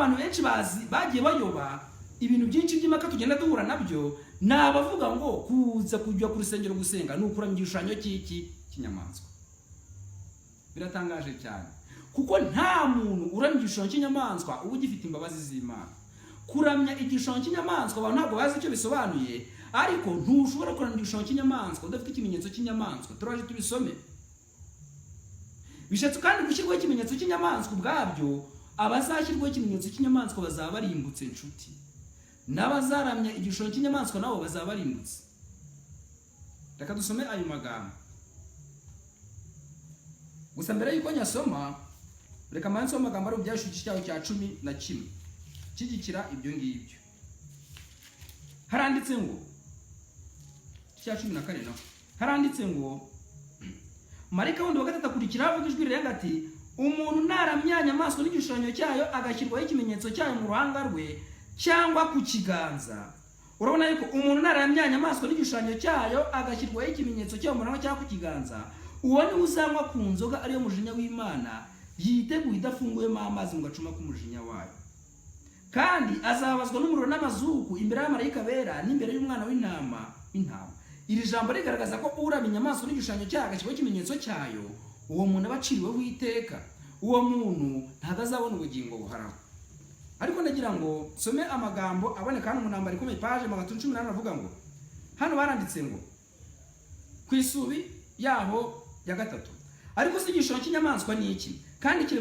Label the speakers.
Speaker 1: abantu benshi bagiye bayoba ibintu byinshi by'imaka tugenda duhura nabyo, nabavuga ngo kuza kujya ku rusengero gusenga ni ukuramya igishushanyo cy'inyamaswa. Biratangaje cyane kuko nta muntu uramya igishushanyo cy'inyamaswa uba ugifite imbabazi z'Imana. Kuramya igishushanyo cy'inyamaswa abantu ntabwo bazi icyo bisobanuye, ariko ntushobora kuramya igishushanyo cy'inyamaswa udafite ikimenyetso cy'inyamaswa. Turaje tubisome. Bishatse kandi gushyirwaho ikimenyetso cy'inyamaswa ubwabyo, abazashyirwaho ikimenyetso cy'inyamaswa bazaba barimbutse inshuti, n'abazaramya igishushanyo cy'inyamaswa nabo bazaba barimbutse. Reka dusome ayo magambo. Gusa mbere yuko nyasoma, reka manso amagambo ari byashuki cyaho cya 11 kigikira ibyo ngibyo. Haranditse ngo cya 14 naho haranditse ngo marika wundi wa gatatu akurikira avuga ijwi rirenga ati, umuntu naramya inyamaswa n'igishushanyo cyayo agashyirwaho ikimenyetso cyayo mu ruhanga rwe cyangwa ku kiganza. Urabona yuko umuntu naramya inyamaswa n'igishushanyo cyayo agashyirwaho ikimenyetso cyayo mu ruhanga cyangwa ku kiganza, uwo ni uzanywa ku nzoga ariyo mujinya w'Imana, yiteguye idafunguyemo amazi mu gacuma k'umujinya wayo, kandi azabazwa n'umuriro n'amazuku imbere y'amarayika bera n'imbere y'umwana w'intama. Iri jambo rigaragaza ko uramya inyamaswa n'igishushanyo cyayo agashyirwaho ikimenyetso cyayo, uwo muntu aba aciriweho iteka. Uwo muntu ntabwo azabona ubugingo buhoraho. Ariko ndagira ngo some amagambo aboneka hano mu ntambara ikomeye page 118 avuga ngo, hano baranditse ngo ku isubi yaho ya gatatu, ariko si igishushanyo cy'inyamaswa ni iki kandi kiri